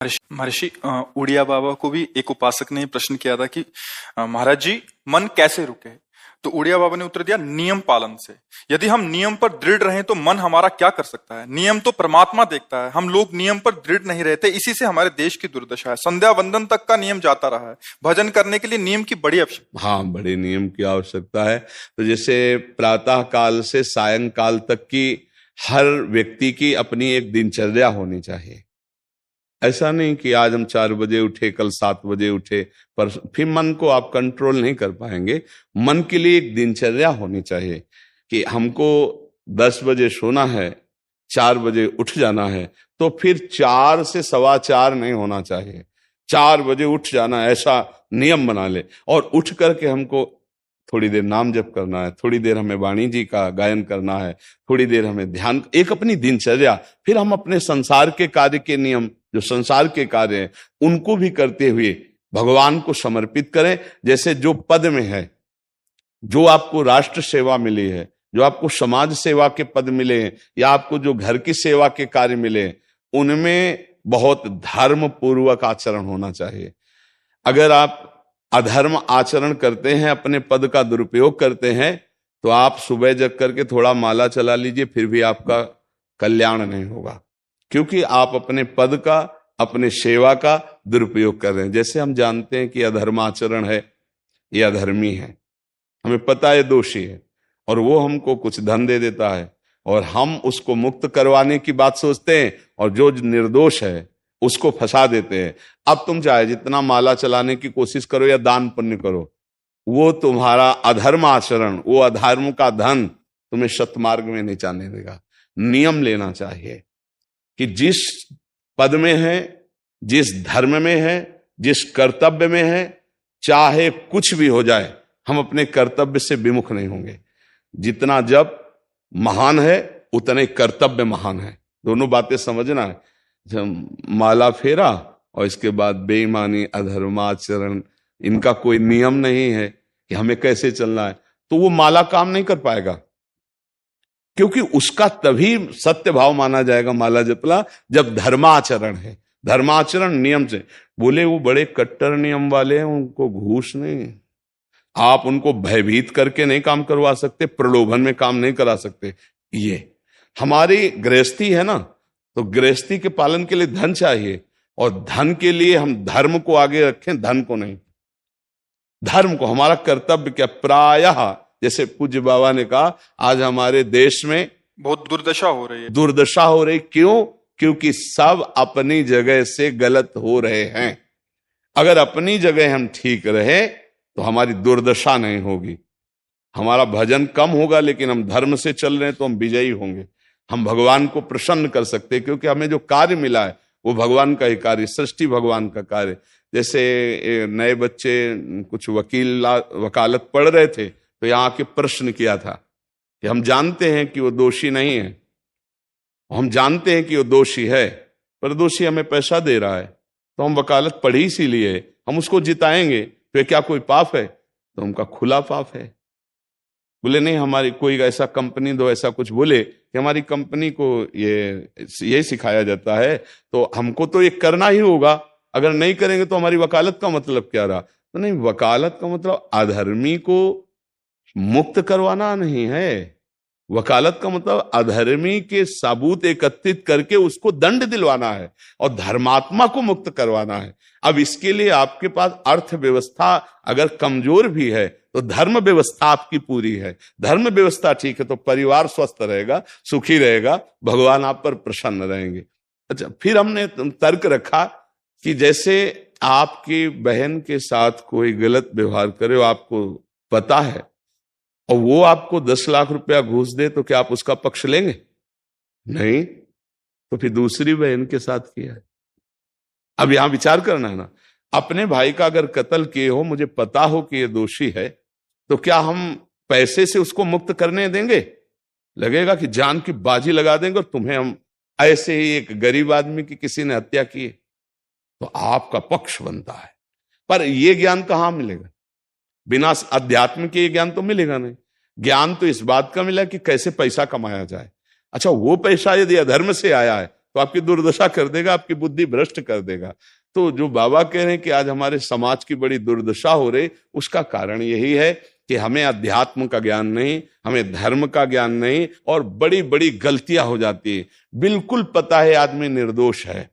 महर्षि उड़िया बाबा को भी एक उपासक ने प्रश्न किया था कि महाराज जी मन कैसे रुके। तो उड़िया बाबा ने उत्तर दिया नियम पालन से। यदि हम नियम पर दृढ़ रहें तो मन हमारा क्या कर सकता है। नियम तो परमात्मा देखता है, हम लोग नियम पर दृढ़ नहीं रहते, इसी से हमारे देश की दुर्दशा है। संध्या वंदन तक का नियम जाता रहा है, भजन करने के लिए नियम की बड़ी आवश्यकता। हाँ, बड़े नियम की आवश्यकता है। तो जैसे प्रातः काल से सायंकाल तक की हर व्यक्ति की अपनी एक दिनचर्या होनी चाहिए। ऐसा नहीं कि आज हम 4 बजे उठे, कल 7 बजे उठे, पर फिर मन को आप कंट्रोल नहीं कर पाएंगे। मन के लिए एक दिनचर्या होनी चाहिए कि हमको 10 बजे सोना है, 4 बजे उठ जाना है, तो फिर 4 से 4:15 नहीं होना चाहिए, 4 बजे उठ जाना, ऐसा नियम बना ले। और उठ करके हमको थोड़ी देर नाम जप करना है, थोड़ी देर हमें वाणी जी का गायन करना है, थोड़ी देर हमें ध्यान, एक अपनी दिनचर्या। फिर हम अपने संसार के कार्य के नियम, जो संसार के कार्य हैं, उनको भी करते हुए भगवान को समर्पित करें। जैसे जो पद में है, जो आपको राष्ट्र सेवा मिली है, जो आपको समाज सेवा के पद मिले हैं, या आपको जो घर की सेवा के कार्य मिले हैं, उनमें बहुत धर्म पूर्वक आचरण होना चाहिए। अगर आप अधर्म आचरण करते हैं, अपने पद का दुरुपयोग करते हैं, तो आप सुबह जग करके थोड़ा माला चला लीजिए, फिर भी आपका कल्याण नहीं होगा, क्योंकि आप अपने पद का, अपने सेवा का दुरुपयोग कर रहे हैं। जैसे हम जानते हैं कि अधर्माचरण है, ये अधर्मी है, हमें पता है दोषी है, और वो हमको कुछ धन दे देता है, और हम उसको मुक्त करवाने की बात सोचते हैं, और जो निर्दोष है उसको फंसा देते हैं। अब तुम चाहे जितना माला चलाने की कोशिश करो या दान पुण्य करो, वो तुम्हारा अधर्म आचरण, वो अधर्म का धन तुम्हें सतमार्ग में नहीं जाने देगा। नियम लेना चाहिए कि जिस पद में है, जिस धर्म में है, जिस कर्तव्य में है, चाहे कुछ भी हो जाए, हम अपने कर्तव्य से विमुख नहीं होंगे। जितना जप महान है, उतने कर्तव्य महान है। दोनों बातें समझना है। माला फेरा और इसके बाद बेईमानी, अधर्माचरण, इनका कोई नियम नहीं है कि हमें कैसे चलना है, तो वो माला काम नहीं कर पाएगा, क्योंकि उसका तभी सत्य भाव माना जाएगा माला जपला जब धर्माचरण है। धर्माचरण नियम से। बोले वो बड़े कट्टर नियम वाले हैं, उनको घूस नहीं, आप उनको भयभीत करके नहीं काम करवा सकते, प्रलोभन में काम नहीं करा सकते। ये हमारी गृहस्थी है ना, तो गृहस्थी के पालन के लिए धन चाहिए, और धन के लिए हम धर्म को आगे रखें, धन को नहीं। धर्म को, हमारा कर्तव्य क्या, प्रायः जैसे पूज्य बाबा ने कहा, आज हमारे देश में बहुत दुर्दशा हो रही है। दुर्दशा हो रही, क्यों? क्योंकि सब अपनी जगह से गलत हो रहे हैं। अगर अपनी जगह हम ठीक रहे तो हमारी दुर्दशा नहीं होगी। हमारा भजन कम होगा, लेकिन हम धर्म से चल रहे हैं तो हम विजयी होंगे। हम भगवान को प्रसन्न कर सकते हैं, क्योंकि हमें जो कार्य मिला है वो भगवान का ही कार्य, सृष्टि भगवान का कार्य। जैसे नए बच्चे कुछ वकालत पढ़ रहे थे, तो यहाँ आके प्रश्न किया था कि हम जानते हैं कि वो दोषी नहीं है, हम जानते हैं कि वो दोषी है, पर दोषी हमें पैसा दे रहा है, तो हम वकालत पढ़ी इसीलिए, हम उसको जिताएंगे, तो क्या कोई पाप है? तो उनका खुला पाप है। बोले नहीं, हमारी कोई ऐसा कंपनी दो, ऐसा कुछ बोले कि हमारी कंपनी को ये सिखाया जाता है, तो हमको तो ये करना ही होगा, अगर नहीं करेंगे तो हमारी वकालत का मतलब क्या रहा? तो नहीं, वकालत का मतलब अधर्मी को मुक्त करवाना नहीं है। वकालत का मतलब अधर्मी के सबूत एकत्रित करके उसको दंड दिलवाना है, और धर्मात्मा को मुक्त करवाना है। अब इसके लिए आपके पास अर्थव्यवस्था अगर कमजोर भी है, तो धर्म व्यवस्था आपकी पूरी है। धर्म व्यवस्था ठीक है तो परिवार स्वस्थ रहेगा, सुखी रहेगा, भगवान आप पर प्रसन्न रहेंगे। अच्छा, फिर हमने तर्क रखा कि जैसे आपकी बहन के साथ कोई गलत व्यवहार करे, आपको पता है, और वो आपको 10 लाख रुपया घूस दे, तो क्या आप उसका पक्ष लेंगे? नहीं, तो फिर दूसरी बहन के साथ किया है। अब यहां विचार करना है ना, अपने भाई का अगर कत्ल किए हो, मुझे पता हो कि ये दोषी है, तो क्या हम पैसे से उसको मुक्त करने देंगे? लगेगा कि जान की बाजी लगा देंगे, और तुम्हें हम ऐसे ही एक गरीब आदमी की किसी ने हत्या की है, तो आपका पक्ष बनता है। पर यह ज्ञान कहां मिलेगा? बिना अध्यात्म के ज्ञान तो मिलेगा नहीं। ज्ञान तो इस बात का मिला कि कैसे पैसा कमाया जाए। अच्छा, वो पैसा यदि अधर्म से आया है तो आपकी दुर्दशा कर देगा, आपकी बुद्धि भ्रष्ट कर देगा। तो जो बाबा कह रहे हैं कि आज हमारे समाज की बड़ी दुर्दशा हो रही, उसका कारण यही है कि हमें अध्यात्म का ज्ञान नहीं, हमें धर्म का ज्ञान नहीं, और बड़ी बड़ी गलतियां हो जाती है। बिल्कुल पता है आदमी निर्दोष है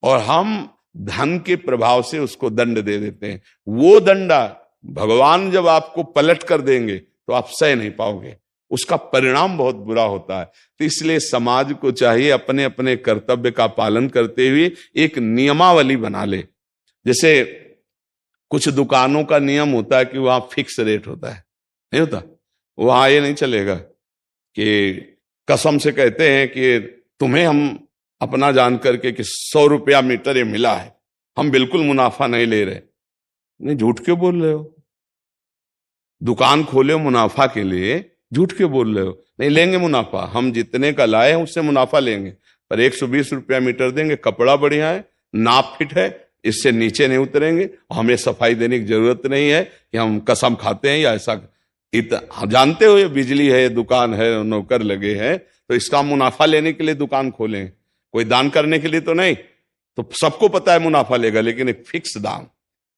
और हम धन के प्रभाव से उसको दंड दे देते हैं। वो दंडा भगवान जब आपको पलट कर देंगे तो आप सह नहीं पाओगे, उसका परिणाम बहुत बुरा होता है। तो इसलिए समाज को चाहिए अपने अपने कर्तव्य का पालन करते हुए एक नियमावली बना ले। जैसे कुछ दुकानों का नियम होता है कि वहां फिक्स रेट होता है, नहीं होता? वहां ये नहीं चलेगा कि कसम से कहते हैं कि तुम्हें हम अपना जान करके कि 100 रुपया मीटर ये मिला है, हम बिल्कुल मुनाफा नहीं ले रहे। नहीं, झूठ क्यों बोल रहे हो? दुकान खोले हो मुनाफा के लिए, झूठ क्यों बोल रहे हो? नहीं लेंगे मुनाफा, हम जितने का लाए हैं उससे मुनाफा लेंगे, पर 120 रुपया मीटर देंगे, कपड़ा बढ़िया है, नाप फिट है, इससे नीचे नहीं उतरेंगे, हमें सफाई देने की जरूरत नहीं है कि हम कसम खाते हैं या ऐसा। हम जानते हो ये बिजली है, दुकान है, नौकर लगे हैं, तो इसका मुनाफा लेने के लिए दुकान खोलें, कोई दान करने के लिए तो नहीं। तो सबको पता है मुनाफा लेगा, लेकिन एक फिक्स दाम,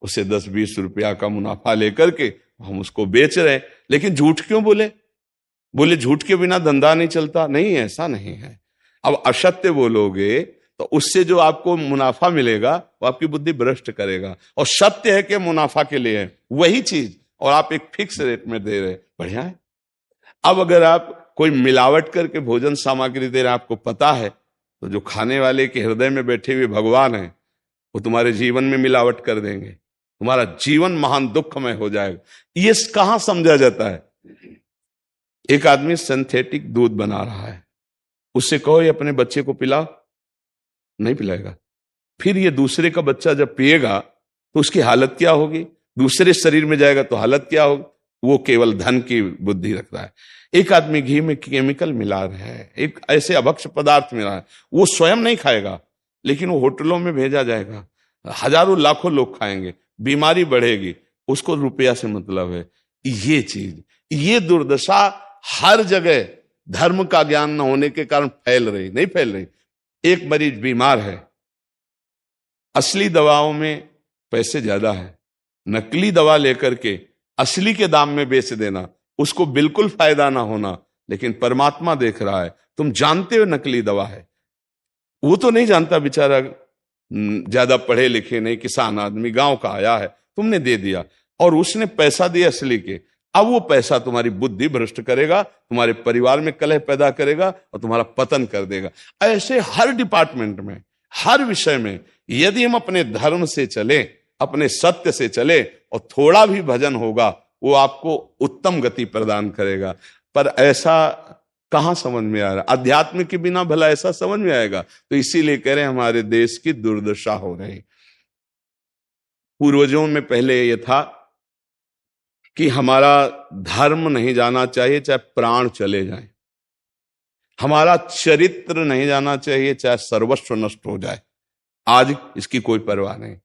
उसे 10-20 रुपया का मुनाफा लेकर के हम उसको बेच रहे हैं। लेकिन झूठ क्यों बोले? झूठ के बिना धंधा नहीं चलता? नहीं, ऐसा नहीं है। अब असत्य बोलोगे तो उससे जो आपको मुनाफा मिलेगा वो आपकी बुद्धि भ्रष्ट करेगा, और सत्य है कि मुनाफा के लिए है वही चीज, और आप एक फिक्स रेट में दे रहे, बढ़िया है। अब अगर आप कोई मिलावट करके भोजन सामग्री दे रहे, आपको पता है, तो जो खाने वाले के हृदय में बैठे हुए भगवान है वो तुम्हारे जीवन में मिलावट कर देंगे, तुम्हारा जीवन महान दुखमय हो जाएगा। ये कहां समझा जाता है? एक आदमी सिंथेटिक दूध बना रहा है, उससे कहो ये अपने बच्चे को पिला, नहीं पिलाएगा। फिर ये दूसरे का बच्चा जब पिएगा तो उसकी हालत क्या होगी? दूसरे शरीर में जाएगा तो हालत क्या होगी? वो केवल धन की बुद्धि रख रहा है। एक आदमी घी में केमिकल मिला रहा है, एक ऐसे अभक्ष पदार्थ मिला है, वो स्वयं नहीं खाएगा, लेकिन वो होटलों में भेजा जाएगा, हजारों लाखों लोग खाएंगे, बीमारी बढ़ेगी, उसको रुपया से मतलब है। ये चीज, ये दुर्दशा हर जगह धर्म का ज्ञान न होने के कारण फैल रही, नहीं फैल रही। एक मरीज बीमार है, असली दवाओं में पैसे ज्यादा है, नकली दवा लेकर के असली के दाम में बेच देना, उसको बिल्कुल फायदा ना होना। लेकिन परमात्मा देख रहा है, तुम जानते हो नकली दवा है, वो तो नहीं जानता बेचारा, ज्यादा पढ़े लिखे नहीं, किसान आदमी गांव का आया है, तुमने दे दिया और उसने पैसा दिया असली के। अब वो पैसा तुम्हारी बुद्धि भ्रष्ट करेगा, तुम्हारे परिवार में कलह पैदा करेगा और तुम्हारा पतन कर देगा। ऐसे हर डिपार्टमेंट में, हर विषय में यदि हम अपने धर्म से चले, अपने सत्य से चले और थोड़ा भी भजन होगा, वो आपको उत्तम गति प्रदान करेगा। पर ऐसा कहां समझ में आ रहा? अध्यात्म के बिना भला ऐसा समझ में आएगा? तो इसीलिए कह रहे हैं हमारे देश की दुर्दशा हो रही। पूर्वजों में पहले यह था कि हमारा धर्म नहीं जाना चाहिए चाहे प्राण चले जाएं, हमारा चरित्र नहीं जाना चाहिए चाहे सर्वस्व नष्ट हो जाए। आज इसकी कोई परवाह नहीं,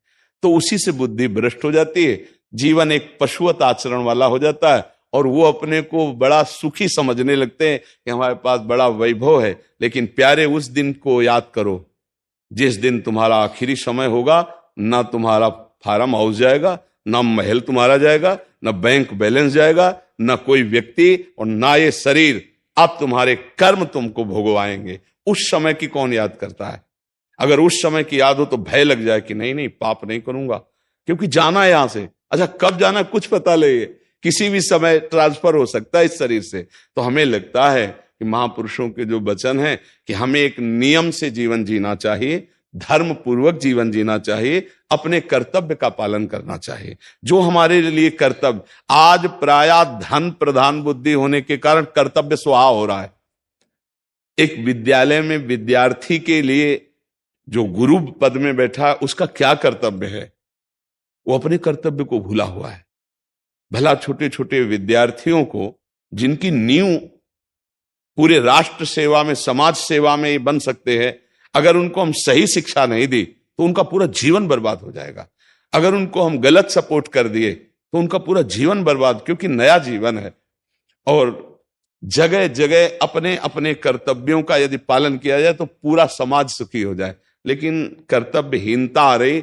तो उसी से बुद्धि भ्रष्ट हो जाती है, जीवन एक पशुवत आचरण वाला हो जाता है, और वो अपने को बड़ा सुखी समझने लगते हैं कि हमारे पास बड़ा वैभव है। लेकिन प्यारे, उस दिन को याद करो जिस दिन तुम्हारा आखिरी समय होगा, ना तुम्हारा फार्म हाउस जाएगा, ना महल तुम्हारा जाएगा, ना बैंक बैलेंस जाएगा, ना कोई व्यक्ति, और ना ये शरीर। अब तुम्हारे कर्म तुमको भोगवाएंगे। उस समय की कौन याद करता है? अगर उस समय की याद हो तो भय लग जाए कि नहीं नहीं, पाप नहीं करूंगा, क्योंकि जाना है यहां से। अच्छा, कब जाना कुछ पता नहीं, किसी भी समय ट्रांसफर हो सकता है इस शरीर से। तो हमें लगता है कि महापुरुषों के जो वचन है कि हमें एक नियम से जीवन जीना चाहिए, धर्म पूर्वक जीवन जीना चाहिए, अपने कर्तव्य का पालन करना चाहिए। जो हमारे लिए कर्तव्य, आज प्रायः धन प्रधान बुद्धि होने के कारण कर्तव्य स्वाहा हो रहा है। एक विद्यालय में विद्यार्थी के लिए जो गुरु पद में बैठा है, उसका क्या कर्तव्य है? वो अपने कर्तव्य को भूला हुआ है। भला छोटे छोटे विद्यार्थियों को, जिनकी नींव पूरे राष्ट्र सेवा में, समाज सेवा में ये बन सकते हैं, अगर उनको हम सही शिक्षा नहीं दी तो उनका पूरा जीवन बर्बाद हो जाएगा। अगर उनको हम गलत सपोर्ट कर दिए तो उनका पूरा जीवन बर्बाद, क्योंकि नया जीवन है। और जगह जगह अपने अपने कर्तव्यों का यदि पालन किया जाए तो पूरा समाज सुखी हो जाए। लेकिन कर्तव्यहीनता आ रही,